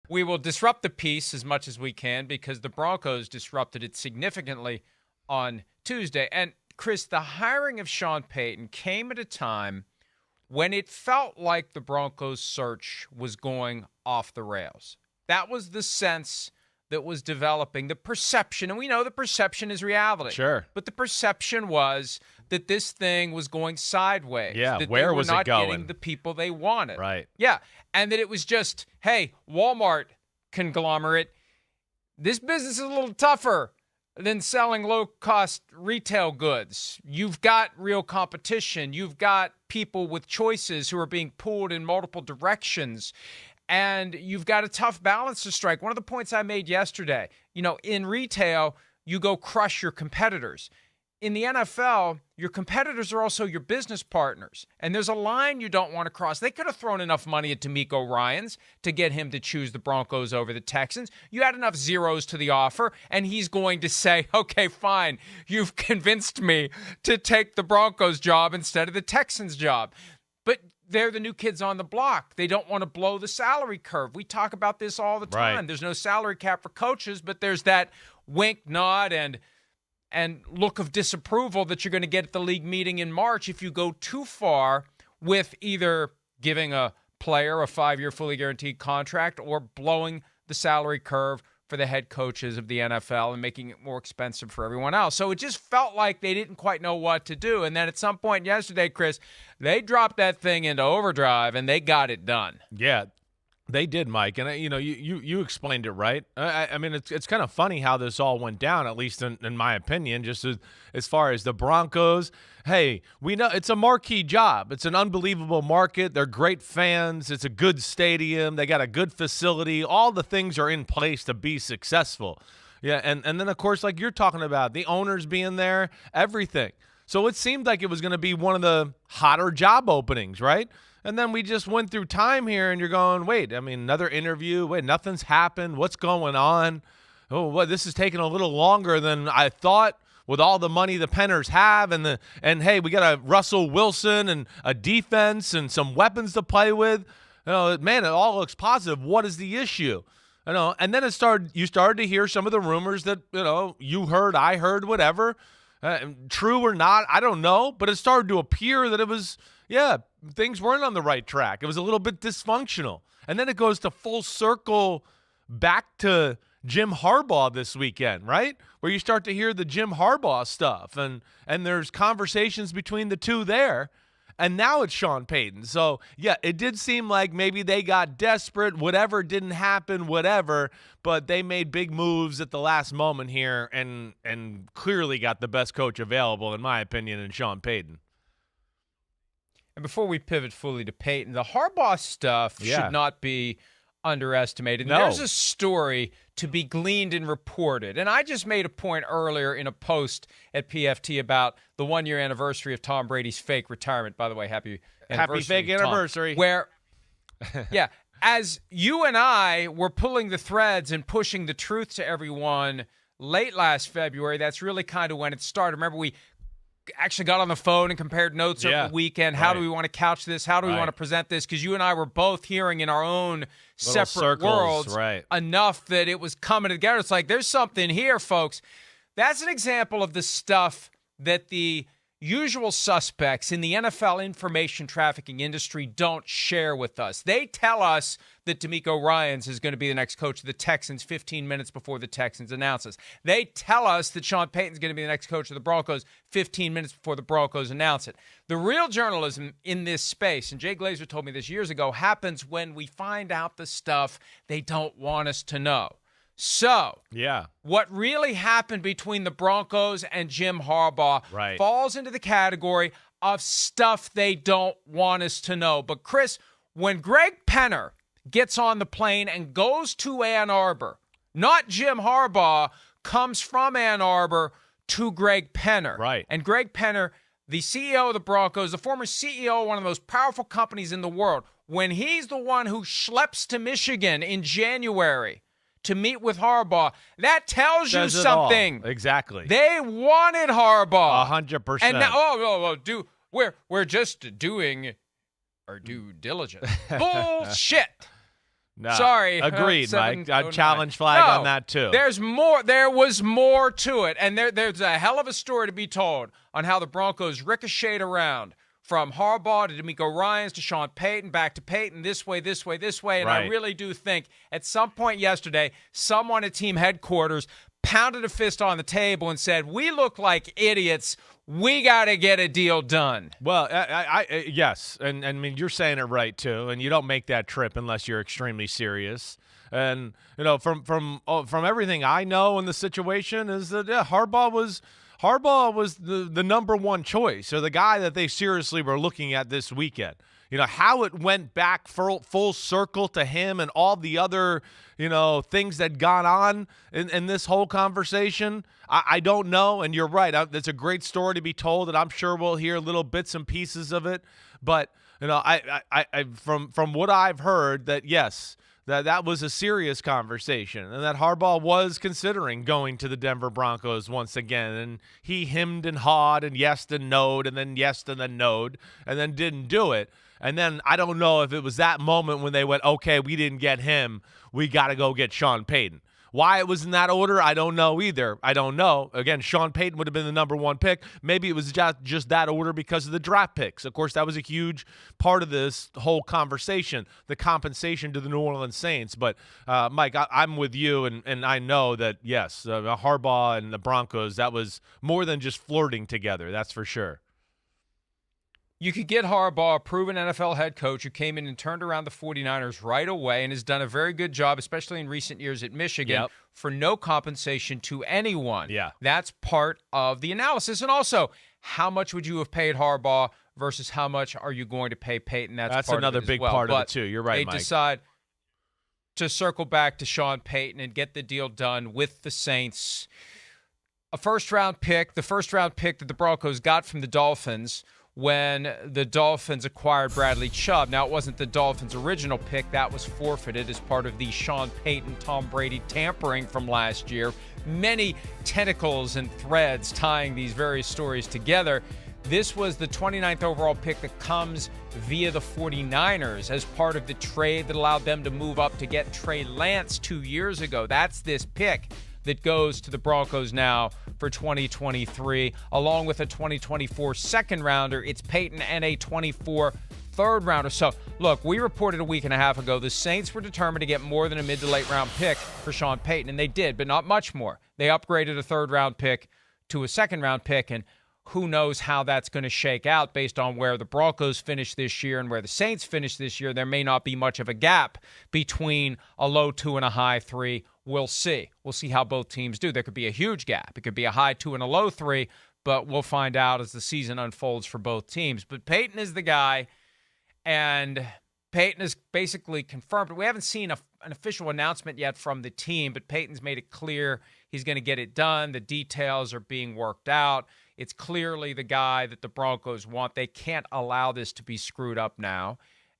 we will disrupt the peace as much as we can because the Broncos disrupted it significantly on Tuesday. And, Chris, the hiring of Sean Payton came at a time when it felt like the Broncos search was going off the rails. That was the sense that was developing, the perception, and we know the perception is reality. Sure. But the perception was that this thing was going sideways. Yeah, that where they were was it not going? getting the people they wanted. Right. Yeah, and that it was just, hey, Walmart conglomerate, this business is a little tougher than selling low-cost retail goods. You've got real competition. You've got people with choices who are being pulled in multiple directions. And you've got a tough balance to strike. One of the points I made yesterday, in retail, you go crush your competitors. In the NFL, your competitors are also your business partners. And there's a line you don't want to cross. They could have thrown enough money at DeMeco Ryans to get him to choose the Broncos over the Texans. You had enough zeros to the offer, and he's going to say, okay, fine, you've convinced me to take the Broncos job instead of the Texans job. But they're the new kids on the block. They don't want to blow the salary curve. We talk about this all the time. Right. There's no salary cap for coaches, but there's that wink, nod, and look of disapproval that you're going to get at the league meeting in March if you go too far with either giving a player a 5-year fully guaranteed contract or blowing the salary curve for the head coaches of the NFL and making it more expensive for everyone else. So it just felt like they didn't quite know what to do. And then at some point yesterday, Chris, they dropped that thing into overdrive and they got it done. Yeah, they did, Mike. And, you explained it right. I mean, it's kind of funny how this all went down, at least in my opinion, just as far as the Broncos. Hey, we know it's a marquee job. It's an unbelievable market. They're great fans. It's a good stadium. They got a good facility. All the things are in place to be successful. Yeah, and then, of course, like you're talking about, the owners being there, everything. So it seemed like it was going to be one of the hotter job openings, right? And then we just went through time here, and you're going, wait, another interview. Wait, nothing's happened. What's going on? Oh, this is taking a little longer than I thought with all the money the Penners have. And hey, we got a Russell Wilson and a defense and some weapons to play with. Man, it all looks positive. What is the issue? And then you started to hear some of the rumors that, you heard, I heard, whatever. True or not, I don't know. But it started to appear that it was, things weren't on the right track. It was a little bit dysfunctional. And then it goes to full circle back to Jim Harbaugh this weekend, right? Where you start to hear the Jim Harbaugh stuff. And there's conversations between the two there. And now it's Sean Payton. So, yeah, it did seem like maybe they got desperate. Whatever didn't happen, whatever. But they made big moves at the last moment here and clearly got the best coach available, in my opinion, in Sean Payton. And before we pivot fully to Payton, the Harbaugh stuff should not be underestimated. No. There's a story to be gleaned and reported. And I just made a point earlier in a post at PFT about the 1-year anniversary of Tom Brady's fake retirement. By the way, happy anniversary, fake Tom. anniversary. Where, as you and I were pulling the threads and pushing the truth to everyone late last February, that's really kind of when it started. Remember, we actually got on the phone and compared notes over the weekend. How do we want to couch this? How do we want to present this? Because you and I were both hearing in our own separate worlds enough that it was coming together. It's like, there's something here, folks. That's an example of the stuff that the usual suspects in the NFL information trafficking industry don't share with us. They tell us that DeMeco Ryans is going to be the next coach of the Texans 15 minutes before the Texans announces. They tell us that Sean Payton is going to be the next coach of the Broncos 15 minutes before the Broncos announce it. The real journalism in this space, and Jay Glazer told me this years ago, happens when we find out the stuff they don't want us to know. So, what really happened between the Broncos and Jim Harbaugh falls into the category of stuff they don't want us to know. But, Chris, when Greg Penner gets on the plane and goes to Ann Arbor, not Jim Harbaugh, comes from Ann Arbor to Greg Penner. Right. And Greg Penner, the CEO of the Broncos, the former CEO of one of the most powerful companies in the world, when he's the one who schleps to Michigan in January to meet with Harbaugh, that tells you something. Exactly. They wanted Harbaugh. 100%. And now, we're just doing our due diligence. Bullshit. No, Sorry. agreed, Mike. A challenge flag on that, too. There's more. There was more to it. And there's a hell of a story to be told on how the Broncos ricocheted around from Harbaugh to DeMeco Ryans to Sean Payton, back to Payton, this way. And Right. I really do think at some point yesterday, someone at team headquarters pounded a fist on the table and said, we look like idiots. We got to get a deal done. Well, yes, and I mean you're saying it right too, and you don't make that trip unless you're extremely serious. And from everything I know in the situation is that Harbaugh was the number one choice, or the guy that they seriously were looking at this weekend. How it went back full circle to him and all the other, things that gone on in this whole conversation. I don't know, and you're right. It's a great story to be told, and I'm sure we'll hear little bits and pieces of it. But, from what I've heard, that yes, that was a serious conversation, and that Harbaugh was considering going to the Denver Broncos once again, and he hemmed and hawed and yesed and noed and then yesed and then noed and then didn't do it. And then I don't know if it was that moment when they went, okay, we didn't get him, we got to go get Sean Payton. Why it was in that order, I don't know either. I don't know. Again, Sean Payton would have been the number one pick. Maybe it was just that order because of the draft picks. Of course, that was a huge part of this whole conversation, the compensation to the New Orleans Saints. But, Mike, I'm with you, and I know that, yes, Harbaugh and the Broncos, that was more than just flirting together. That's for sure. You could get Harbaugh, a proven NFL head coach who came in and turned around the 49ers right away and has done a very good job, especially in recent years at Michigan, for no compensation to anyone. Yeah. That's part of the analysis. And also, how much would you have paid Harbaugh versus how much are you going to pay Payton? That's part another of it big as well. part But of it, too. You're right, they Mike. decide to circle back to Sean Payton and get the deal done with the Saints. The first round pick that the Broncos got from the Dolphins when the Dolphins acquired Bradley Chubb. Now, it wasn't the Dolphins' original pick. That was forfeited as part of the Sean Payton, Tom Brady tampering from last year. Many tentacles and threads tying these various stories together. This was the 29th overall pick that comes via the 49ers as part of the trade that allowed them to move up to get Trey Lance 2 years ago. That's this pick that goes to the Broncos now for 2023, along with a 2024 second rounder. It's Payton and a 24 third rounder. So, look, we reported a week and a half ago the Saints were determined to get more than a mid to late round pick for Sean Payton, and they did, but not much more. They upgraded a third round pick to a second round pick, and who knows how that's going to shake out based on where the Broncos finish this year and where the Saints finish this year. There may not be much of a gap between a low 2 and a high 3. We'll see. We'll see how both teams do. There could be a huge gap. It could be a high 2 and a low 3, but we'll find out as the season unfolds for both teams. But Payton is the guy, and Payton is basically confirmed. We haven't seen an official announcement yet from the team, but Payton's made it clear he's going to get it done. The details are being worked out. It's clearly the guy that the Broncos want. They can't allow this to be screwed up now.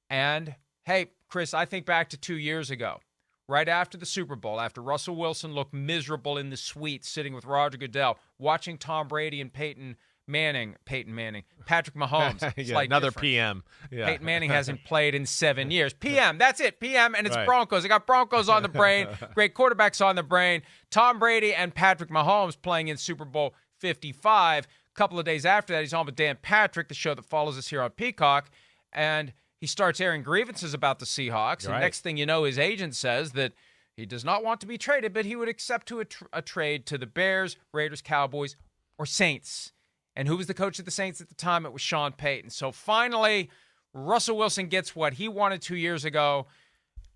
And, hey, Chris, I think back to 2 years ago, right after the Super Bowl, after Russell Wilson looked miserable in the suite sitting with Roger Goodell, watching Tom Brady and Patrick Mahomes. Yeah, another difference. PM. Yeah. Peyton Manning hasn't played in 7 years. PM, that's it. PM, and it's right. Broncos. I got Broncos on the brain. Great quarterbacks on the brain. Tom Brady and Patrick Mahomes playing in Super Bowl 55. A couple of days after that, he's on with Dan Patrick, the show that follows us here on Peacock, and he starts airing grievances about the Seahawks. And next thing you know, his agent says that he does not want to be traded, but he would accept a trade to the Bears, Raiders, Cowboys, or Saints. And who was the coach of the Saints at the time? It was Sean Payton. So finally, Russell Wilson gets what he wanted 2 years ago.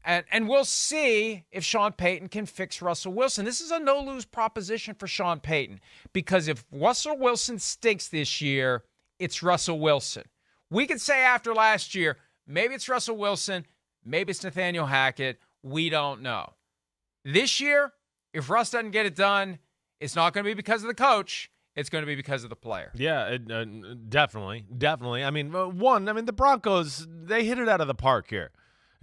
And we'll see if Sean Payton can fix Russell Wilson. This is a no-lose proposition for Sean Payton, because if Russell Wilson stinks this year, it's Russell Wilson. We could say after last year, maybe it's Russell Wilson, maybe it's Nathaniel Hackett. We don't know. This year, if Russ doesn't get it done, it's not going to be because of the coach. It's going to be because of the player. Yeah, definitely. I mean, the Broncos, they hit it out of the park here.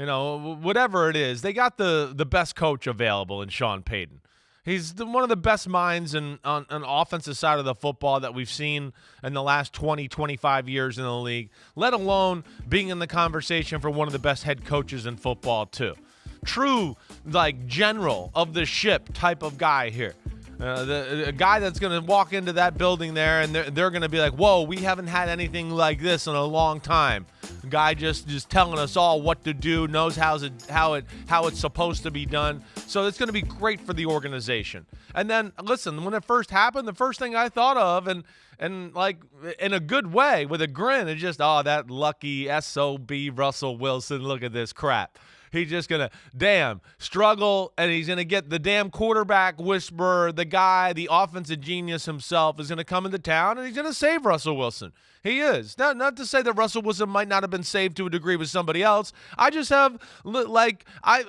You know, whatever it is, they got the best coach available in Sean Payton. He's one of the best minds on the offensive side of the football that we've seen in the last 20, 25 years in the league, let alone being in the conversation for one of the best head coaches in football, too. true, like, general of the ship type of guy here. The guy that's going to walk into that building there, and they're going to be like, whoa, we haven't had anything like this in a long time. The guy just telling us all what to do, knows how it's supposed to be done. So it's going to be great for the organization. And then, listen, when it first happened, the first thing I thought of, and like in a good way, with a grin, is just, oh, that lucky SOB Russell Wilson, look at this crap. He's just going to, struggle, and he's going to get the damn quarterback whisperer, the guy, the offensive genius himself is going to come into town, and he's going to save Russell Wilson. He is. Not to say that Russell Wilson might not have been saved to a degree with somebody else. I just have, I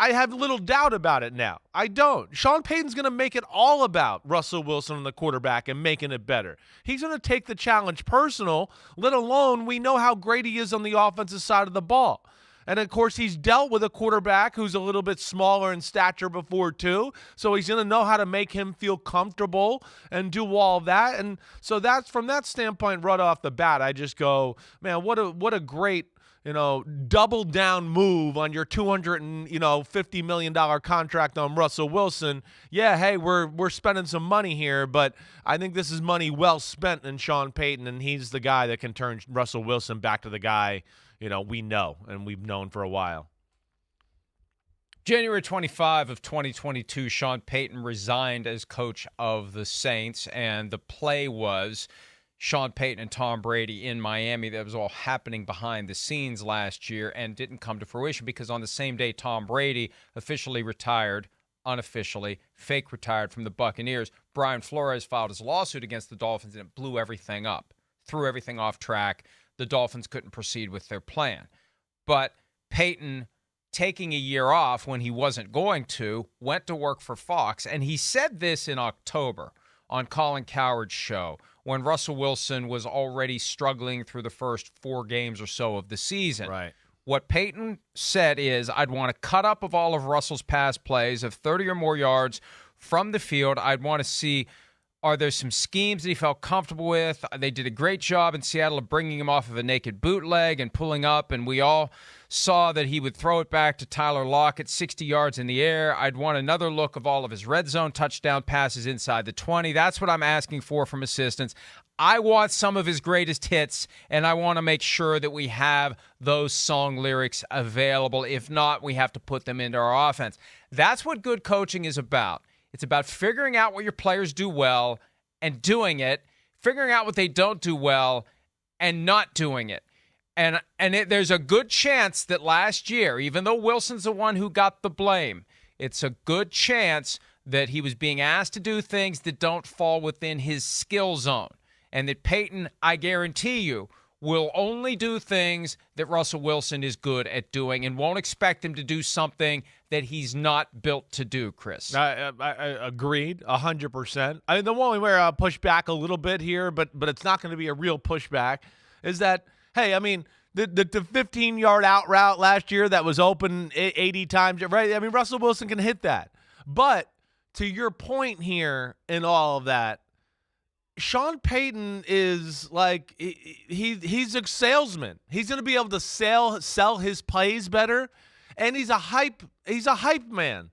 have little doubt about it now. I don't. Sean Payton's going to make it all about Russell Wilson and the quarterback and making it better. He's going to take the challenge personal, let alone we know how great he is on the offensive side of the ball. And, of course, he's dealt with a quarterback who's a little bit smaller in stature before, too. So he's going to know how to make him feel comfortable and do all that. And so that's, from that standpoint, right off the bat, I just go, man, what a great, double down move on your $250 million contract on Russell Wilson. Yeah, hey, we're spending some money here, but I think this is money well spent in Sean Payton, and he's the guy that can turn Russell Wilson back to the guy we know and we've known for a while. January 25 of 2022, Sean Payton resigned as coach of the Saints, and the play was Sean Payton and Tom Brady in Miami. That was all happening behind the scenes last year and didn't come to fruition because on the same day Tom Brady officially retired, unofficially, fake retired from the Buccaneers, Brian Flores filed his lawsuit against the Dolphins, and it blew everything up, threw everything off track. The Dolphins couldn't proceed with their plan. But Payton, taking a year off when he wasn't going to, went to work for Fox. And he said this in October on Colin Cowherd's show when Russell Wilson was already struggling through the first 4 games or so of the season. Right. What Payton said is, I'd want a cut-up of all of Russell's pass plays of 30 or more yards from the field. I'd want to see, are there some schemes that he felt comfortable with? They did a great job in Seattle of bringing him off of a naked bootleg and pulling up, and we all saw that he would throw it back to Tyler Lockett 60 yards in the air. I'd want another look of all of his red zone touchdown passes inside the 20. That's what I'm asking for from assistants. I want some of his greatest hits, and I want to make sure that we have those song lyrics available. If not, we have to put them into our offense. That's what good coaching is about. It's about figuring out what your players do well and doing it, figuring out what they don't do well and not doing it. And there's a good chance that last year, even though Wilson's the one who got the blame, it's a good chance that he was being asked to do things that don't fall within his skill zone. And that Payton, I guarantee you, will only do things that Russell Wilson is good at doing and won't expect him to do something that he's not built to do, Chris. I agreed 100%. I mean, the only way I'll push back a little bit here, but it's not going to be a real pushback, is that, hey, I mean, the 15-yard out route last year that was open 80 times, right? I mean, Russell Wilson can hit that. But to your point here in all of that, Sean Payton is like he's a salesman. He's going to be able to sell his plays better, and he's a hype man.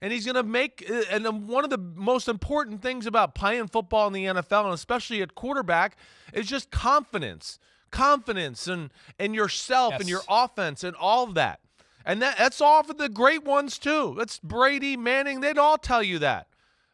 And he's going to make and one of the most important things about playing football in the NFL, and especially at quarterback, is just confidence and yourself, yes, and your offense and all of that. And that's all for the great ones too. That's Brady, Manning, they'd all tell you that.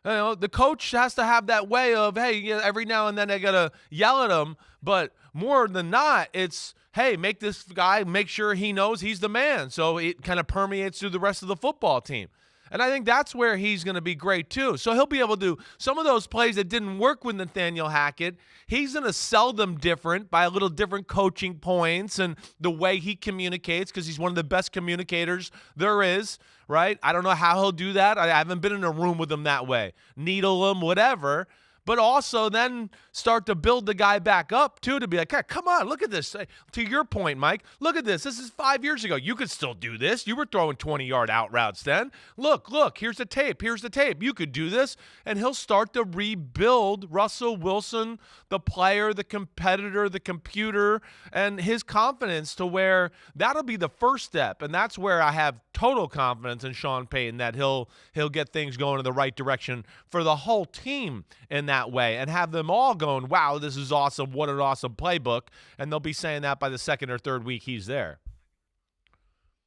The coach has to have that way of, hey, every now and then I got to yell at him. But more than not, it's, hey, make this guy, make sure he knows he's the man. So it kind of permeates through the rest of the football team. And I think that's where he's going to be great too. So he'll be able to do some of those plays that didn't work with Nathaniel Hackett. He's going to sell them different by a little different coaching points and the way he communicates, because he's one of the best communicators there is, right? I don't know how he'll do that. I haven't been in a room with him that way. Needle him, whatever. but also then start to build the guy back up too, to be like, hey, come on, look at this. To your point, Mike, look at this. This is 5 years ago. You could still do this. You were throwing 20-yard out routes then. Look, here's the tape. Here's the tape. You could do this. And he'll start to rebuild Russell Wilson, the player, the competitor, the computer, and his confidence, to where that'll be the first step. And that's where I have total confidence in Sean Payton, that he'll get things going in the right direction for the whole team in that way, and have them all going, wow, this is awesome. What an awesome playbook. And they'll be saying that by the second or third week he's there.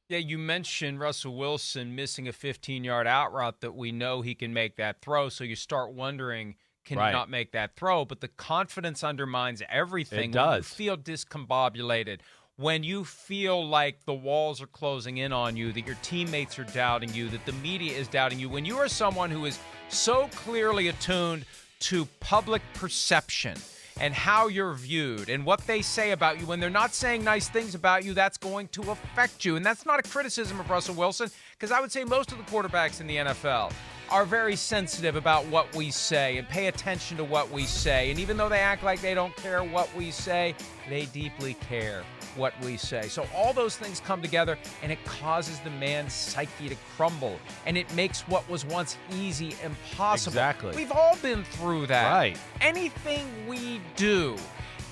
Yeah, you mentioned Russell Wilson missing a 15-yard out route that we know he can make that throw. So you start wondering, can he not make that throw? But the confidence undermines everything. It does. When you feel discombobulated, when you feel like the walls are closing in on you, that your teammates are doubting you, that the media is doubting you, when you are someone who is so clearly attuned to public perception and how you're viewed and what they say about you, when they're not saying nice things about you, that's going to affect you. And that's not a criticism of Russell Wilson, because I would say most of the quarterbacks in the NFL are very sensitive about what we say and pay attention to what we say. And even though they act like they don't care what we say, they deeply care what we say. So all those things come together, and it causes the man's psyche to crumble, and it makes what was once easy impossible. Exactly. We've all been through that. Right. Anything we do,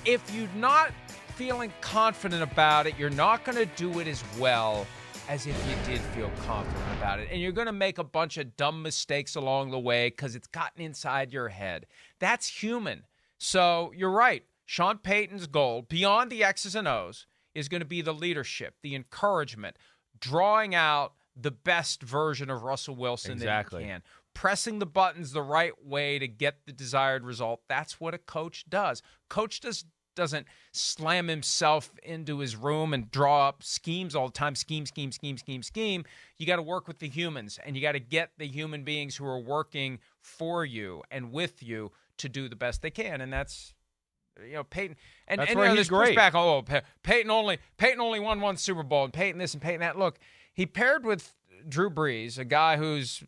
if you're not feeling confident about it, you're not going to do it as well as if you did feel confident about it. And you're going to make a bunch of dumb mistakes along the way because it's gotten inside your head. That's human. So you're right. Sean Payton's goal, beyond the X's and O's, is going to be the leadership, the encouragement, drawing out the best version of Russell Wilson that he can, pressing the buttons the right way to get the desired result. That's what a coach does. Coach doesn't slam himself into his room and draw up schemes all the time. Scheme. You got to work with the humans, and you got to get the human beings who are working for you and with you to do the best they can. And that's, Payton. And where he's great. Pushback, Payton only won one Super Bowl, and Payton this and Payton that. Look, he paired with Drew Brees, a guy who's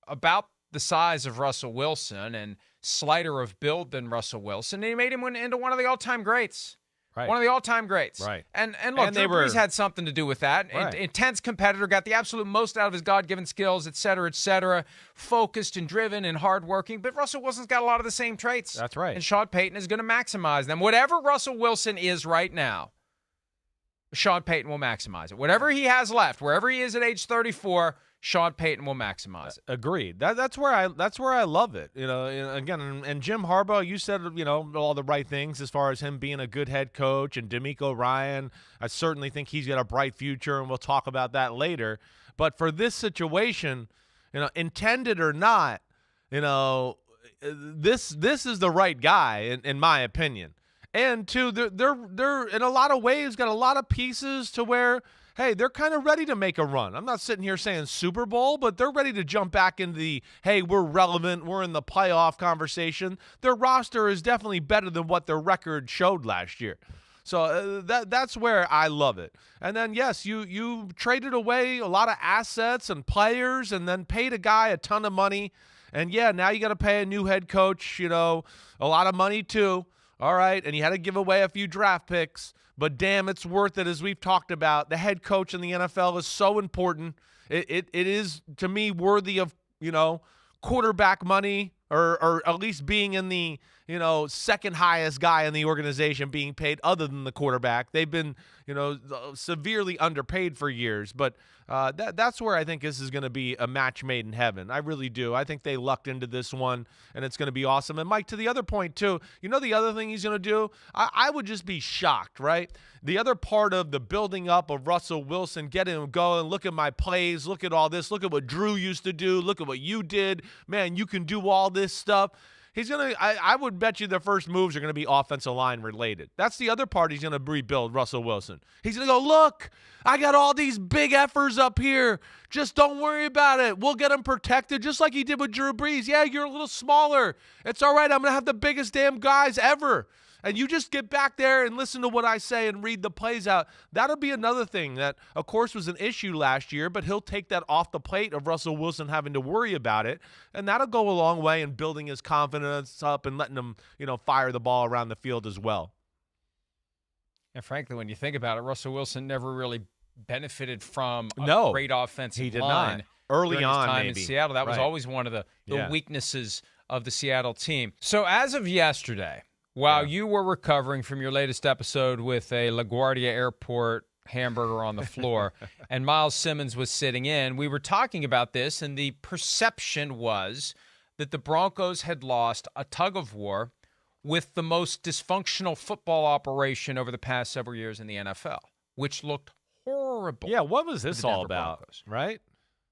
about the size of Russell Wilson and slighter of build than Russell Wilson, and he made him into one of the all-time greats. Right. One of the all-time greats. Right. And look, Drew Brees had something to do with that. Right. Intense competitor, got the absolute most out of his God-given skills, et cetera, focused and driven and hardworking. But Russell Wilson's got a lot of the same traits. That's right. And Sean Payton is going to maximize them. Whatever Russell Wilson is right now, Sean Payton will maximize it. Whatever he has left, wherever he is at age 34, Sean Payton will maximize it. Agreed. That's where I love it. Again, and Jim Harbaugh, you said all the right things as far as him being a good head coach, and DeMeco Ryan, I certainly think he's got a bright future, and we'll talk about that later. But for this situation, intended or not, this is the right guy in my opinion. And two, they're in a lot of ways got a lot of pieces to where, hey, they're kind of ready to make a run. I'm not sitting here saying Super Bowl, but they're ready to jump back into the, hey, we're relevant, we're in the playoff conversation. Their roster is definitely better than what their record showed last year. So that's where I love it. And then, yes, you traded away a lot of assets and players and then paid a guy a ton of money. And, yeah, now you got to pay a new head coach, a lot of money too. All right, and you had to give away a few draft picks. But, damn, it's worth it, as we've talked about. The head coach in the NFL is so important. It is, to me, worthy of, quarterback money or at least being in the, second highest guy in the organization being paid other than the quarterback. They've been, severely underpaid for years. But that's where I think this is going to be a match made in heaven. I really do. I think they lucked into this one, and it's going to be awesome. And, Mike, to the other point, too, the other thing he's going to do? I would just be shocked, right? The other part of the building up of Russell Wilson, getting him going, look at my plays, look at all this, look at what Drew used to do, look at what you did. Man, you can do all this stuff. He's going to, I would bet you the first moves are going to be offensive line related. That's the other part he's going to rebuild, Russell Wilson. He's going to go, look, I got all these big effers up here. Just don't worry about it. We'll get them protected just like he did with Drew Brees. Yeah, you're a little smaller. It's all right. I'm going to have the biggest damn guys ever. and you just get back there and listen to what I say and read the plays out. That'll be another thing that, of course, was an issue last year, but he'll take that off the plate of Russell Wilson having to worry about it, and that'll go a long way in building his confidence up and letting him, fire the ball around the field as well. And frankly, when you think about it, Russell Wilson never really benefited from a great offensive he did line. Not. Early on, time maybe. in Seattle. That was Right. always one of the weaknesses of the Seattle team. So as of yesterday, while you were recovering from your latest episode with a LaGuardia Airport hamburger on the floor and Miles Simmons was sitting in, we were talking about this, and the perception was that the Broncos had lost a tug-of-war with the most dysfunctional football operation over the past several years in the NFL, which looked horrible. Yeah, what was this all about, Broncos. right?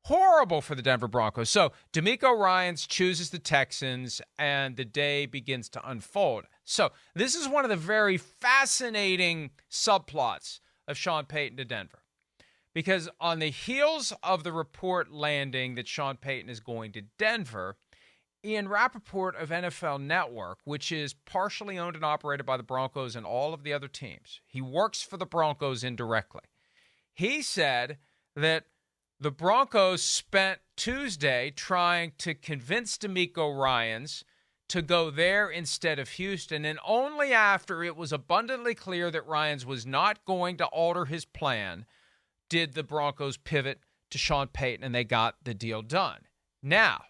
Horrible for the Denver Broncos. So DeMeco Ryans chooses the Texans, and the day begins to unfold. So this is one of the very fascinating subplots of Sean Payton to Denver. Because on the heels of the report landing that Sean Payton is going to Denver, Ian Rappaport of NFL Network, which is partially owned and operated by the Broncos and all of the other teams, he works for the Broncos indirectly. He said that the Broncos spent Tuesday trying to convince DeMeco Ryans to go there instead of Houston, and only after it was abundantly clear that Ryans was not going to alter his plan did the Broncos pivot to Sean Payton, and they got the deal done. Now,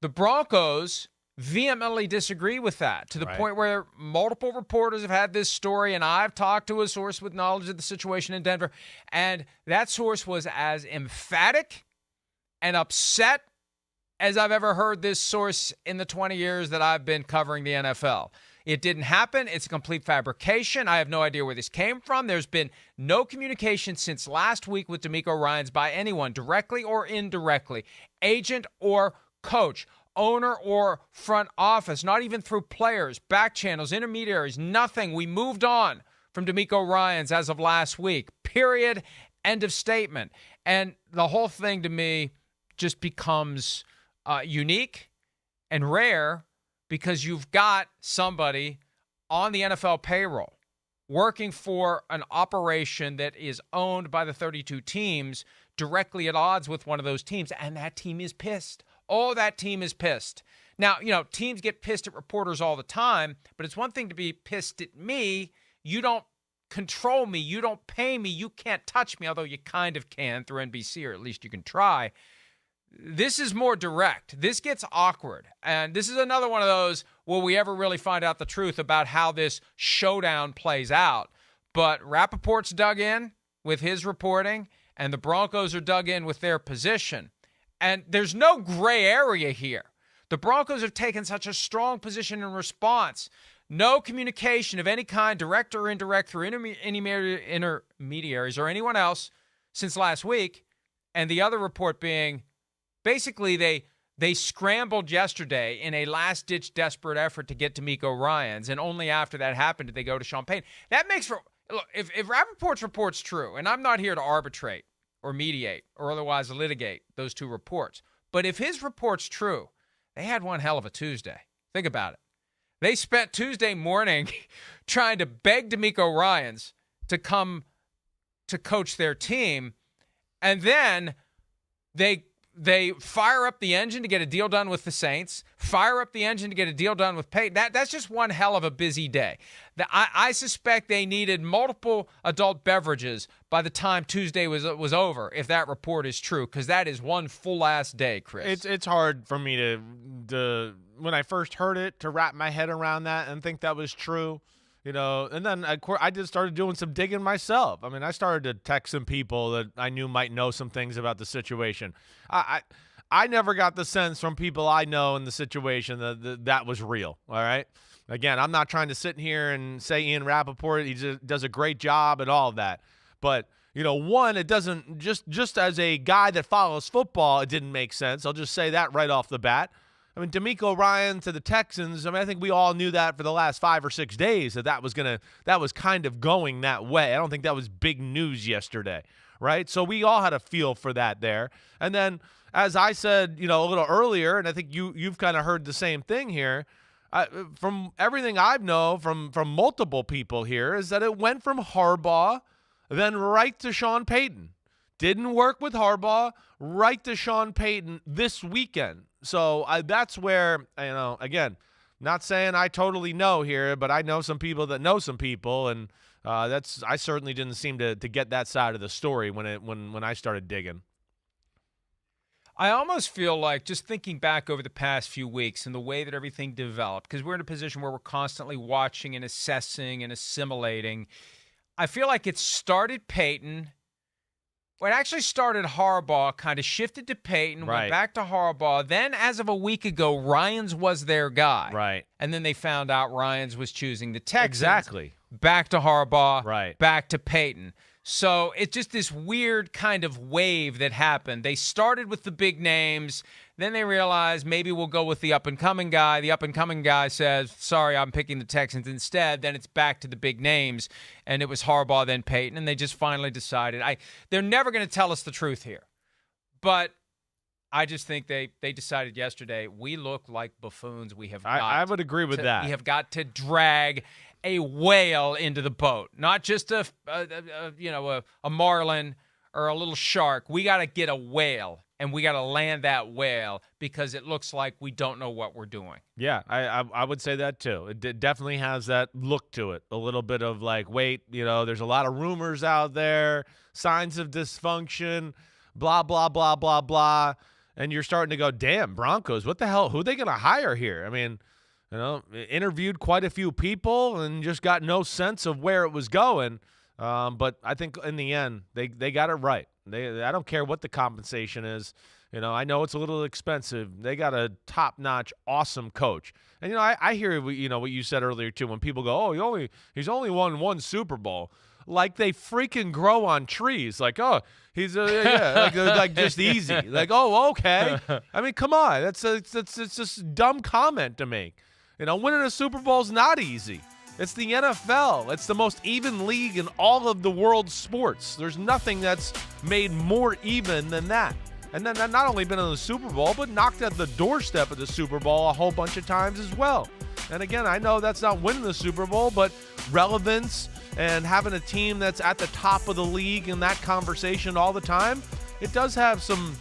the Broncos vehemently disagree with that, to the point where multiple reporters have had this story, and I've talked to a source with knowledge of the situation in Denver, and that source was as emphatic and upset as I've ever heard this source in the 20 years that I've been covering the NFL. It didn't happen. It's a complete fabrication. I have no idea where this came from. There's been no communication since last week with DeMeco Ryans by anyone, directly or indirectly, agent or coach, owner or front office, not even through players, back channels, intermediaries, nothing. We moved on from DeMeco Ryans as of last week. Period. End of statement. And the whole thing to me just becomes unique and rare because you've got somebody on the NFL payroll working for an operation that is owned by the 32 teams directly at odds with one of those teams, and that team is pissed. Oh, that team is pissed. Now, teams get pissed at reporters all the time, but it's one thing to be pissed at me. You don't control me. You don't pay me. You can't touch me, although you kind of can through NBC, or at least you can try. This is more direct. This gets awkward. And this is another one of those, will we ever really find out the truth about how this showdown plays out? But Rappaport's dug in with his reporting, and the Broncos are dug in with their position. And there's no gray area here. The Broncos have taken such a strong position in response. No communication of any kind, direct or indirect, through intermediaries or anyone else since last week. And the other report being, basically, they scrambled yesterday in a last-ditch desperate effort to get DeMeco Ryans, and only after that happened did they go to Sean Payton. That makes for – look, if Rappaport's report's true, and I'm not here to arbitrate or mediate or otherwise litigate those two reports, but if his report's true, they had one hell of a Tuesday. Think about it. They spent Tuesday morning trying to beg DeMeco Ryans to come to coach their team, and then they fire up the engine to get a deal done with the Saints, fire up the engine to get a deal done with Payton. That's just one hell of a busy day. I suspect they needed multiple adult beverages by the time Tuesday was over, if that report is true, because that is one full-ass day, Chris. It's hard for me to when I first heard it, to wrap my head around that and think that was true. And then I just started doing some digging myself. I mean, I started to text some people that I knew might know some things about the situation. I never got the sense from people I know in the situation that was real, all right? Again, I'm not trying to sit here and say Ian Rappaport, he does a great job and all of that. But, one, it doesn't, just as a guy that follows football, it didn't make sense. I'll just say that right off the bat. I mean, DeMeco Ryans to the Texans, I think we all knew that for the last 5 or 6 days that was kind of going that way. I don't think that was big news yesterday, right? So we all had a feel for that there. And then, as I said, a little earlier, and I think you've kind of heard the same thing here, from everything I've known from multiple people here, is that it went from Harbaugh, then right to Sean Payton. Didn't work with Harbaugh, right to Sean Payton this weekend. So that's where, again, not saying I totally know here, but I know some people that know some people, and I certainly didn't seem to get that side of the story when I started digging. I almost feel like, just thinking back over the past few weeks and the way that everything developed, because we're in a position where we're constantly watching and assessing and assimilating, I feel like it started Payton. Well, it actually started Harbaugh, kind of shifted to Payton, went back to Harbaugh. Then, as of a week ago, Ryans was their guy. Right. And then they found out Ryans was choosing the Texans. Exactly. Back to Harbaugh. Right. Back to Payton. So it's just this weird kind of wave that happened. They started with the big names. Then they realized maybe we'll go with the up-and-coming guy. The up-and-coming guy says, sorry, I'm picking the Texans instead. Then it's back to the big names. And it was Harbaugh, then Payton. And they just finally decided. They're never going to tell us the truth here. But I just think they decided yesterday, we look like buffoons. I would agree with that. We have got to drag a whale into the boat, not just a marlin or a little shark. We got to get a whale, and we got to land that whale, because it looks like we don't know what we're doing. Yeah, I would say that too. It definitely has that look to it, a little bit of like, wait, there's a lot of rumors out there, signs of dysfunction, blah, blah, blah, blah, blah, and you're starting to go, damn, Broncos, what the hell, who are they going to hire here? I mean, interviewed quite a few people and just got no sense of where it was going. But I think in the end, they got it right. I don't care what the compensation is. I know it's a little expensive. They got a top-notch, awesome coach. And, I hear, what you said earlier, too, when people go, oh, he's only won one Super Bowl. Like they freaking grow on trees. Like, oh, he's like just easy. Like, oh, okay. I mean, come on. It's just a dumb comment to make. Winning a Super Bowl is not easy. It's the NFL. It's the most even league in all of the world's sports. There's nothing that's made more even than that. And then not only been in the Super Bowl, but knocked at the doorstep of the Super Bowl a whole bunch of times as well. And again, I know that's not winning the Super Bowl, but relevance and having a team that's at the top of the league in that conversation all the time, it does have some,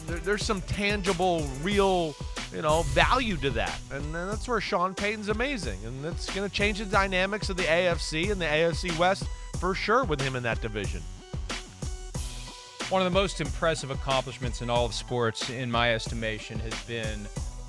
there's some tangible, real value to that. And that's where Sean Payton's amazing. And it's going to change the dynamics of the AFC and the AFC West for sure with him in that division. One of the most impressive accomplishments in all of sports, in my estimation, has been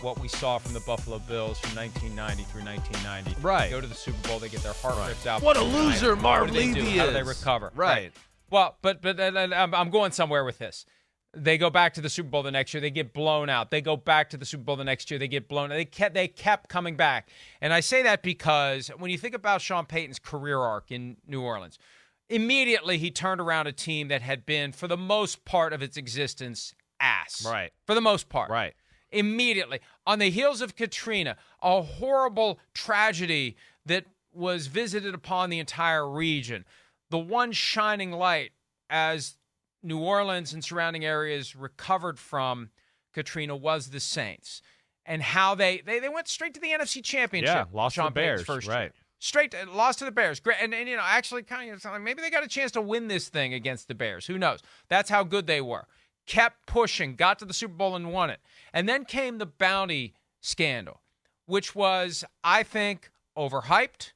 what we saw from the Buffalo Bills from 1990 through 1990. Right. They go to the Super Bowl, they get their heart ripped out. What a loser Marv Levy is. How do they recover? Right. Well, but I'm going somewhere with this. They go back to the Super Bowl the next year. They get blown out. They go back to the Super Bowl the next year. They get blown out. They kept coming back. And I say that because when you think about Sean Payton's career arc in New Orleans, immediately he turned around a team that had been, for the most part of its existence, ass. Right. For the most part. Right. Immediately. On the heels of Katrina, a horrible tragedy that was visited upon the entire region. The one shining light as New Orleans and surrounding areas recovered from Katrina was the Saints, and how they went straight to the NFC Championship. Yeah, lost to the Bears, first right? Year. Straight lost to the Bears. And actually kind of like maybe they got a chance to win this thing against the Bears. Who knows? That's how good they were. Kept pushing, got to the Super Bowl and won it. And then came the bounty scandal, which was, I think, overhyped.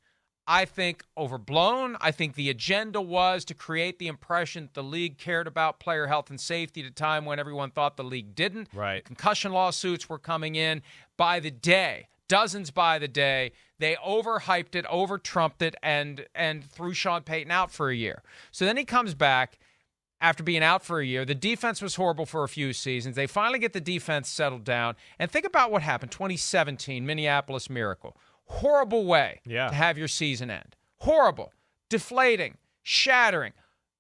I think overblown. I think the agenda was to create the impression that the league cared about player health and safety at a time when everyone thought the league didn't. Right. Concussion lawsuits were coming in by the day, dozens by the day. They overhyped it, over-trumped it, and threw Sean Payton out for a year. So then he comes back after being out for a year. The defense was horrible for a few seasons. They finally get the defense settled down. And think about what happened, 2017, Minneapolis Miracle. Horrible way to have your season end. Horrible, deflating, shattering.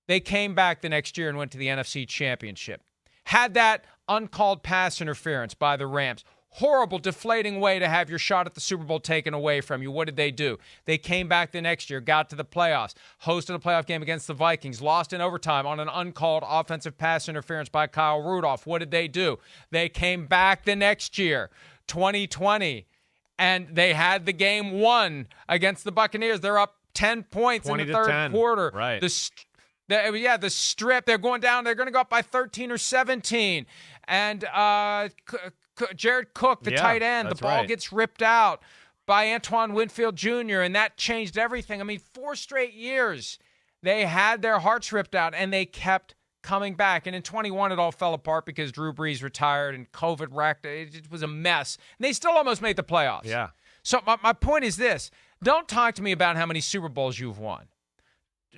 They came back the next year and went to the NFC Championship. Had that uncalled pass interference by the Rams. Horrible, deflating way to have your shot at the Super Bowl taken away from you. What did they do? They came back the next year, got to the playoffs, hosted a playoff game against the Vikings, lost in overtime on an uncalled offensive pass interference by Kyle Rudolph. What did they do? They came back the next year, 2020. And they had the game won against the Buccaneers. They're up 10 points in the third quarter. Right. The strip, they're going down. They're going to go up by 13 or 17. And Jared Cook, the tight end, the ball gets ripped out by Antoine Winfield Jr., and that changed everything. I mean, 4 straight years they had their hearts ripped out, and they kept coming back. And in 21, it all fell apart because Drew Brees retired and COVID wrecked. It was a mess. And they still almost made the playoffs. Yeah. So my point is this. Don't talk to me about how many Super Bowls you've won.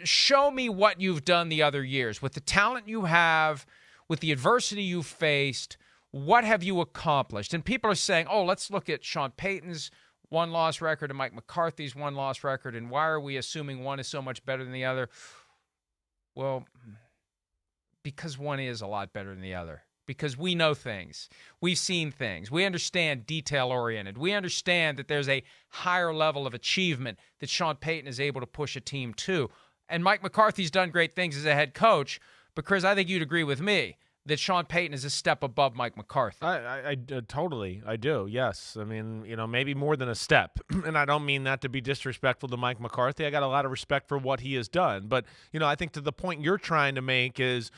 Show me what you've done the other years. With the talent you have, with the adversity you've faced, what have you accomplished? And people are saying, oh, let's look at Sean Payton's one-loss record and Mike McCarthy's one-loss record, and why are we assuming one is so much better than the other? Well, because one is a lot better than the other. Because we know things. We've seen things. We understand detail-oriented. We understand that there's a higher level of achievement that Sean Payton is able to push a team to. And Mike McCarthy's done great things as a head coach, but Chris, I think you'd agree with me that Sean Payton is a step above Mike McCarthy. I totally, I do, yes. I mean, maybe more than a step. And I don't mean that to be disrespectful to Mike McCarthy. I got a lot of respect for what he has done. But, I think to the point you're trying to make is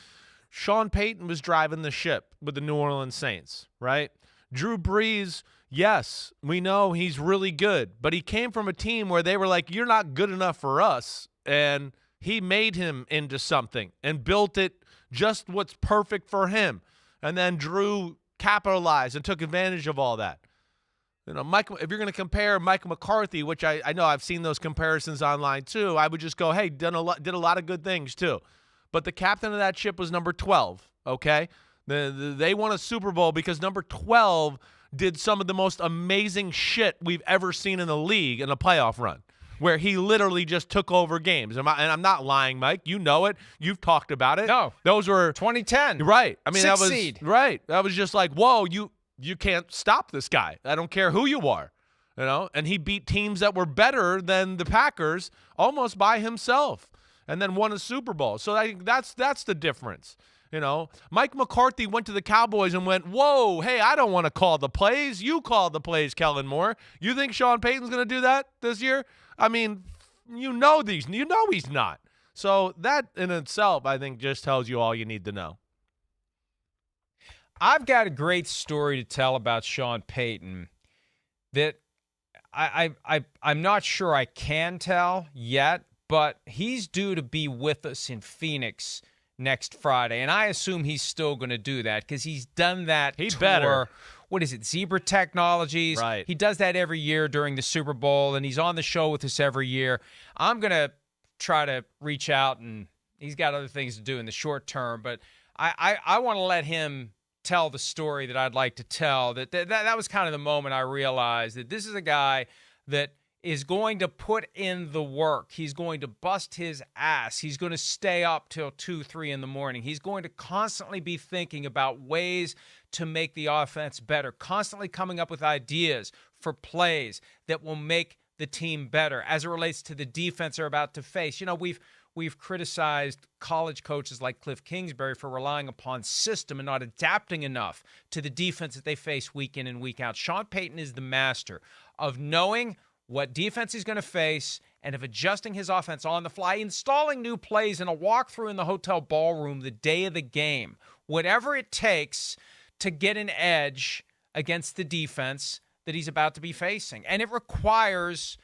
Sean Payton was driving the ship with the New Orleans Saints, right? Drew Brees, yes, we know he's really good, but he came from a team where they were like, you're not good enough for us, and he made him into something and built it just what's perfect for him. And then Drew capitalized and took advantage of all that. Mike, if you're going to compare Mike McCarthy, which I know I've seen those comparisons online too, I would just go, hey, did a lot of good things too. But the captain of that ship was number 12, okay? They won a Super Bowl because number 12 did some of the most amazing shit we've ever seen in the league in a playoff run, where he literally just took over games. And I'm not lying, Mike. You know it. You've talked about it. No. Those were 2010. Right. I mean, Sixth seed. Right. That was just like, whoa, you can't stop this guy. I don't care who you are. And he beat teams that were better than the Packers almost by himself, and then won a Super Bowl. So I think that's the difference. Mike McCarthy went to the Cowboys and went, whoa, hey, I don't want to call the plays. You call the plays, Kellen Moore. You think Sean Payton's going to do that this year? I mean, he's not. So that in itself, I think, just tells you all you need to know. I've got a great story to tell about Sean Payton that I'm not sure I can tell yet, but he's due to be with us in Phoenix next Friday, and I assume he's still going to do that because he's done that tour. Better. What is it, Zebra Technologies? Right. He does that every year during the Super Bowl, and he's on the show with us every year. I'm going to try to reach out, and he's got other things to do in the short term, but I want to let him tell the story that I'd like to tell. That was kind of the moment I realized that this is a guy that is going to put in the work. He's going to bust his ass. He's going to stay up till 2, 3 in the morning. He's going to constantly be thinking about ways to make the offense better, constantly coming up with ideas for plays that will make the team better as it relates to the defense they're about to face. We've criticized college coaches like Cliff Kingsbury for relying upon system and not adapting enough to the defense that they face week in and week out. Sean Payton is the master of knowing what defense he's going to face and of adjusting his offense on the fly, installing new plays in a walkthrough in the hotel ballroom the day of the game, whatever it takes to get an edge against the defense that he's about to be facing. And it requires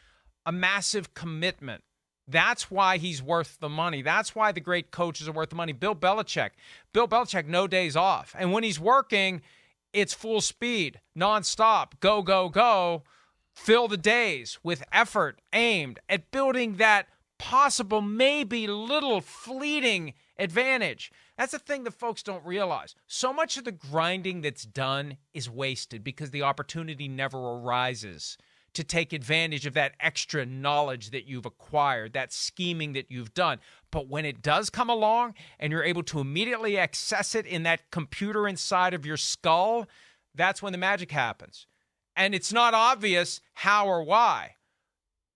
a massive commitment. That's why he's worth the money. That's why the great coaches are worth the money. Bill Belichick, no days off. And when he's working, it's full speed, nonstop, go, go, go. Fill the days with effort aimed at building that possible, maybe little fleeting advantage. That's the thing that folks don't realize. So much of the grinding that's done is wasted because the opportunity never arises to take advantage of that extra knowledge that you've acquired, that scheming that you've done. But when it does come along and you're able to immediately access it in that computer inside of your skull, that's when the magic happens. And it's not obvious how or why,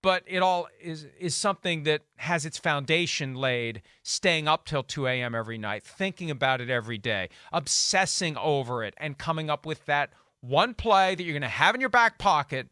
but it all is something that has its foundation laid, staying up till 2 a.m. every night, thinking about it every day, obsessing over it, and coming up with that one play that you're going to have in your back pocket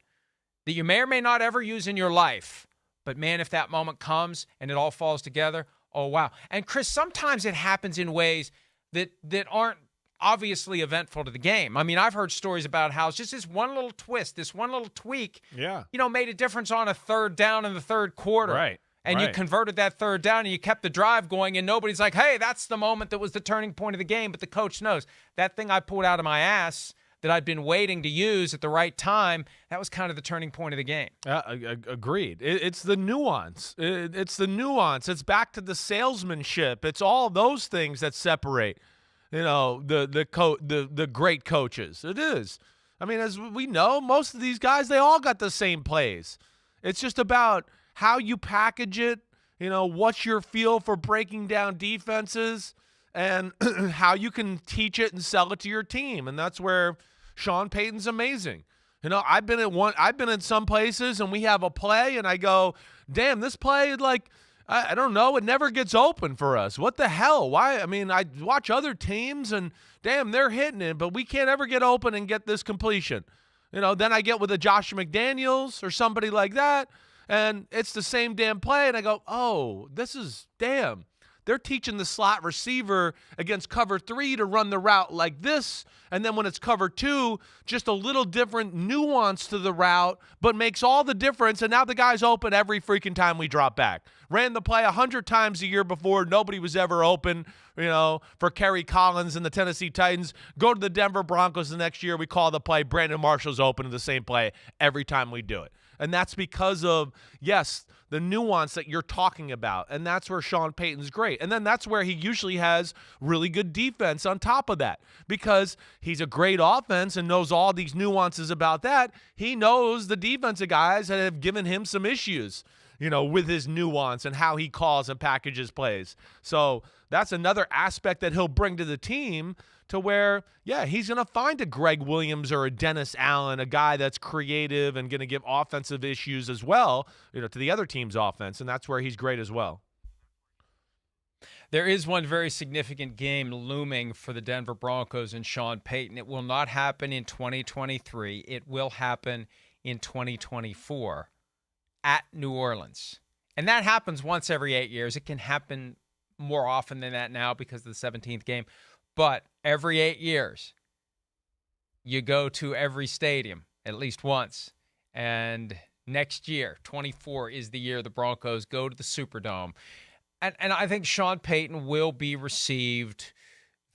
that you may or may not ever use in your life. But, man, if that moment comes and it all falls together, oh, wow. And, Chris, sometimes it happens in ways that aren't obviously eventful to the game. I mean, I've heard stories about how it's just this one little twist, this one little tweak, made a difference on a third down in the third quarter. Right. And you converted that third down and you kept the drive going, and nobody's like, hey, that's the moment that was the turning point of the game. But the coach knows that thing I pulled out of my ass that I'd been waiting to use at the right time, that was kind of the turning point of the game. Agreed. It's the nuance. It's the nuance. It's back to the salesmanship. It's all those things that separate, the great coaches. It is. I mean, as we know, most of these guys, they all got the same plays. It's just about how you package it, what's your feel for breaking down defenses, and how you can teach it and sell it to your team. And that's where Sean Payton's amazing. I've been in some places and we have a play and I go, damn, this play, I don't know, it never gets open for us. What the hell? Why? I mean, I watch other teams and damn, they're hitting it, but we can't ever get open and get this completion. Then I get with a Josh McDaniels or somebody like that, and it's the same damn play, and I go, oh, this is damn. They're teaching the slot receiver against cover 3 to run the route like this, and then when it's cover 2, just a little different nuance to the route, but makes all the difference, and now the guy's open every freaking time we drop back. Ran the play 100 times a year before. Nobody was ever open, for Kerry Collins and the Tennessee Titans. Go to the Denver Broncos the next year. We call the play. Brandon Marshall's open to the same play every time we do it. And that's because of, yes, the nuance that you're talking about. And that's where Sean Payton's great. And then that's where he usually has really good defense on top of that. Because he's a great offense and knows all these nuances about that. He knows the defensive guys that have given him some issues, with his nuance and how he calls and packages plays. So that's another aspect that he'll bring to the team, to where, he's going to find a Greg Williams or a Dennis Allen, a guy that's creative and going to give offensive issues as well, to the other team's offense, and that's where he's great as well. There is one very significant game looming for the Denver Broncos and Sean Payton. It will not happen in 2023. It will happen in 2024 at New Orleans. And that happens once every 8 years. It can happen more often than that now because of the 17th game. But every 8 years, you go to every stadium at least once. And next year, 24, is the year the Broncos go to the Superdome. And I think Sean Payton will be received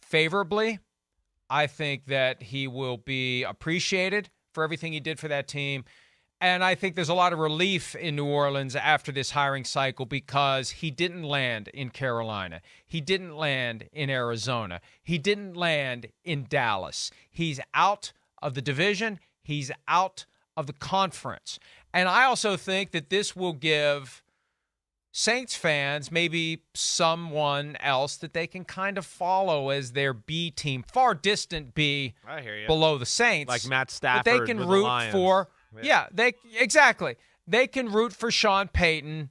favorably. I think that he will be appreciated for everything he did for that team. And I think there's a lot of relief in New Orleans after this hiring cycle because he didn't land in Carolina. He didn't land in Arizona. He didn't land in Dallas. He's out of the division. He's out of the conference. And I also think that this will give Saints fans maybe someone else that they can kind of follow as their B team, far distant B, I hear you, below the Saints. Like Matt Stafford. But they can root for. Yeah, exactly. They can root for Sean Payton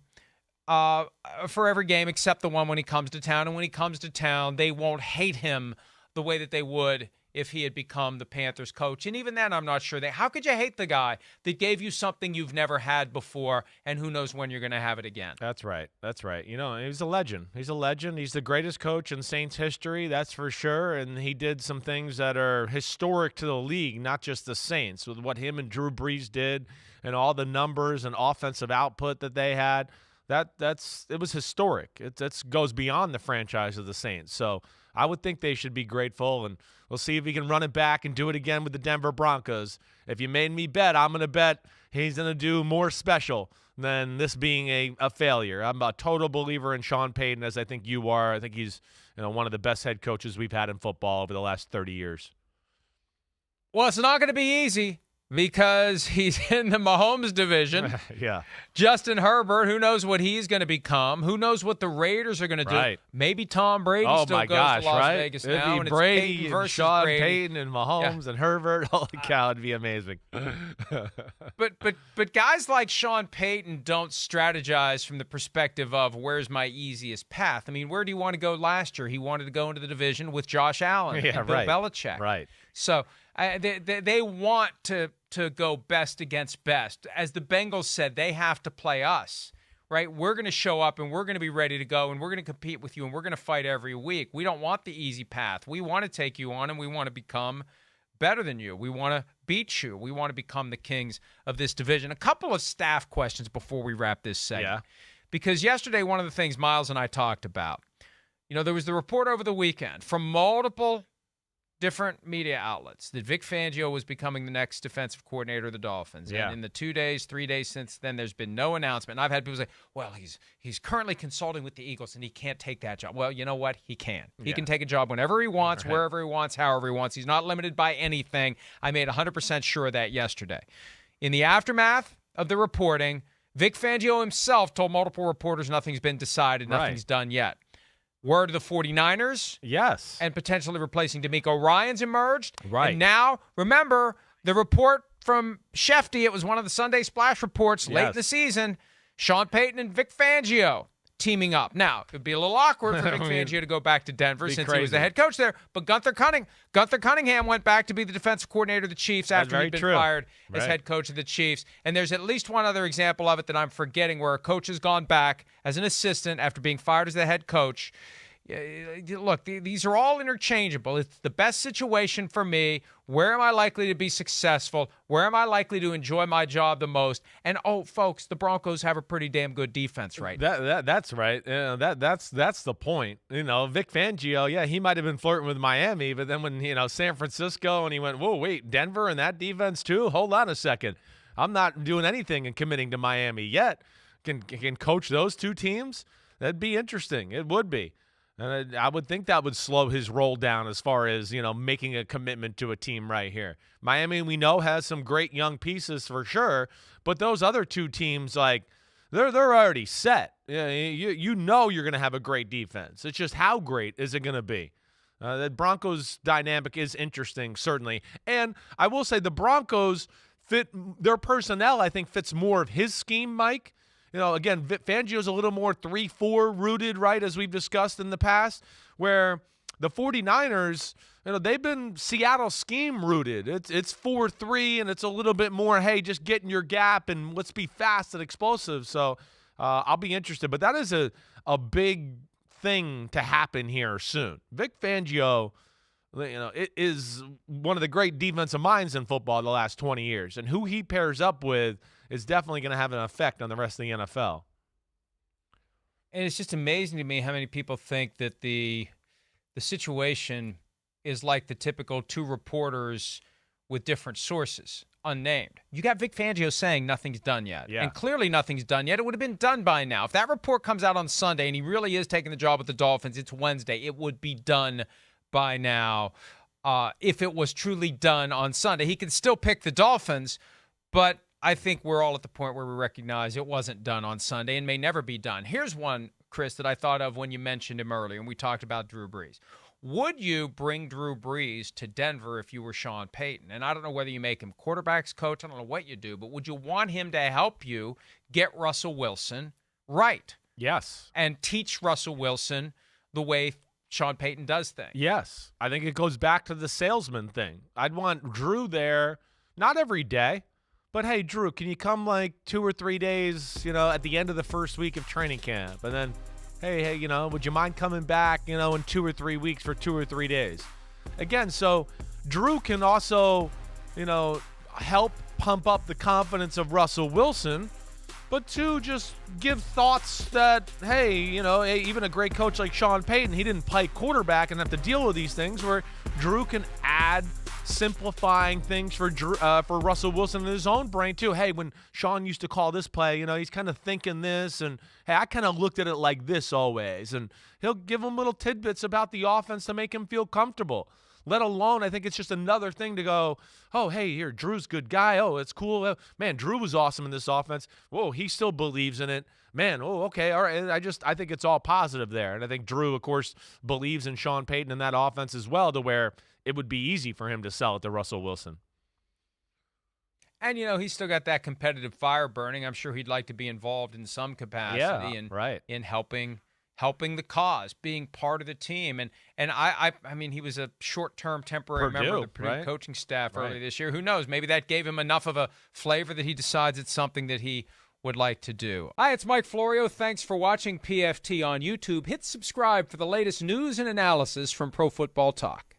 for every game except the one when he comes to town. And when he comes to town, they won't hate him the way that they would if he had become the Panthers coach. And even then, I'm not sure. How could you hate the guy that gave you something you've never had before, and who knows when you're going to have it again? That's right. That's right. He's a legend. He's a legend. He's the greatest coach in Saints history, that's for sure. And he did some things that are historic to the league, not just the Saints, with what him and Drew Brees did and all the numbers and offensive output that they had. It was historic. It goes beyond the franchise of the Saints. So I would think they should be grateful, and we'll see if he can run it back and do it again with the Denver Broncos. If you made me bet, I'm going to bet he's going to do more special than this being a failure. I'm a total believer in Sean Payton, as I think you are. I think he's one of the best head coaches we've had in football over the last 30 years. Well, it's not going to be easy because he's in the Mahomes division. Yeah. Justin Herbert, who knows what he's going to become? Who knows what the Raiders are going to do? Maybe Tom Brady still goes to Las Vegas now. It'd be Brady and Sean Payton and Mahomes and Herbert. Holy cow, it'd be amazing. But guys like Sean Payton don't strategize from the perspective of where's my easiest path. I mean, where do you want to go last year? He wanted to go into the division with Josh Allen and Bill Belichick. Right. So They want to go best against best. As the Bengals said, they have to play us, right? We're going to show up, and we're going to be ready to go, and we're going to compete with you, and we're going to fight every week. We don't want the easy path. We want to take you on, and we want to become better than you. We want to beat you. We want to become the kings of this division. A couple of staff questions before we wrap this segment. Yeah. Because yesterday, one of the things Miles and I talked about, there was the report over the weekend from multiple different media outlets that Vic Fangio was becoming the next defensive coordinator of the Dolphins. Yeah. And in the 3 days since then, there's been no announcement. And I've had people say, well, he's currently consulting with the Eagles, and he can't take that job. Well, you know what? He can. He can take a job whenever he wants, wherever he wants, however he wants. He's not limited by anything. I made 100% sure of that yesterday. In the aftermath of the reporting, Vic Fangio himself told multiple reporters nothing's been decided, nothing's done yet. Word of the 49ers. Yes. And potentially replacing DeMeco Ryans emerged. Right. And now, remember, the report from Shefty, it was one of the Sunday Splash reports late in the season, Sean Payton and Vic Fangio teaming up. Now, it would be a little awkward for Vic Fangio to go back to Denver since he was the head coach there, but Gunther Cunningham went back to be the defensive coordinator of the Chiefs after he'd been fired as head coach of the Chiefs. And there's at least one other example of it that I'm forgetting where a coach has gone back as an assistant after being fired as the head coach. Look, these are all interchangeable. It's the best situation for me. Where am I likely to be successful? Where am I likely to enjoy my job the most? And, folks, the Broncos have a pretty damn good defense right now. That's right. That's the point. Vic Fangio, he might have been flirting with Miami, but then when, San Francisco, and he went, whoa, wait, Denver and that defense too? Hold on a second. I'm not doing anything and committing to Miami yet. Can coach those two teams? That'd be interesting. It would be. And I would think that would slow his roll down as far as, making a commitment to a team right here. Miami, we know, has some great young pieces for sure, but those other two teams, they're already set. You know you're going to have a great defense. It's just how great is it going to be? The Broncos dynamic is interesting, certainly. And I will say the Broncos their personnel, I think, fits more of his scheme, Mike. Again, Fangio's a little more 3-4 rooted, right, as we've discussed in the past, where the 49ers, they've been Seattle scheme rooted. It's 4-3, and it's a little bit more, hey, just get in your gap and let's be fast and explosive. So I'll be interested. But that is a big thing to happen here soon. Vic Fangio, it is one of the great defensive minds in football the last 20 years, and who he pairs up with is definitely going to have an effect on the rest of the NFL. And it's just amazing to me how many people think that the situation is like the typical two reporters with different sources, unnamed. You got Vic Fangio saying nothing's done yet. Yeah. And clearly nothing's done yet. It would have been done by now. If that report comes out on Sunday and he really is taking the job with the Dolphins, it's Wednesday, it would be done by now. If it was truly done on Sunday, he could still pick the Dolphins, but I think we're all at the point where we recognize it wasn't done on Sunday and may never be done. Here's one, Chris, that I thought of when you mentioned him earlier, and we talked about Drew Brees. Would you bring Drew Brees to Denver if you were Sean Payton? And I don't know whether you make him quarterback's coach. I don't know what you do, but would you want him to help you get Russell Wilson right? Yes. And teach Russell Wilson the way Sean Payton does things? Yes. I think it goes back to the salesman thing. I'd want Drew there, not every day, but hey, Drew, can you come 2 or 3 days, at the end of the first week of training camp? And then, hey, would you mind coming back, in 2 or 3 weeks for 2 or 3 days? Again, so Drew can also, help pump up the confidence of Russell Wilson, but two, just give thoughts that, hey, even a great coach like Sean Payton, he didn't play quarterback and have to deal with these things, where Drew can add simplifying things for Russell Wilson in his own brain too. Hey, when Sean used to call this play, he's kind of thinking this, and hey, I kind of looked at it like this always. And he'll give him little tidbits about the offense to make him feel comfortable. Let alone, I think it's just another thing to go, oh, hey, here, Drew's a good guy. Oh, it's cool. Man, Drew was awesome in this offense. Whoa, he still believes in it. Man, oh, okay, all right. I think it's all positive there. And I think Drew, of course, believes in Sean Payton and that offense as well, to where it would be easy for him to sell it to Russell Wilson. And, he's still got that competitive fire burning. I'm sure he'd like to be involved in some capacity in helping helping the cause, being part of the team. And I mean, he was a short-term temporary member of the Purdue coaching staff earlier this year. Who knows? Maybe that gave him enough of a flavor that he decides it's something that he would like to do. Hi, it's Mike Florio. Thanks for watching PFT on YouTube. Hit subscribe for the latest news and analysis from Pro Football Talk.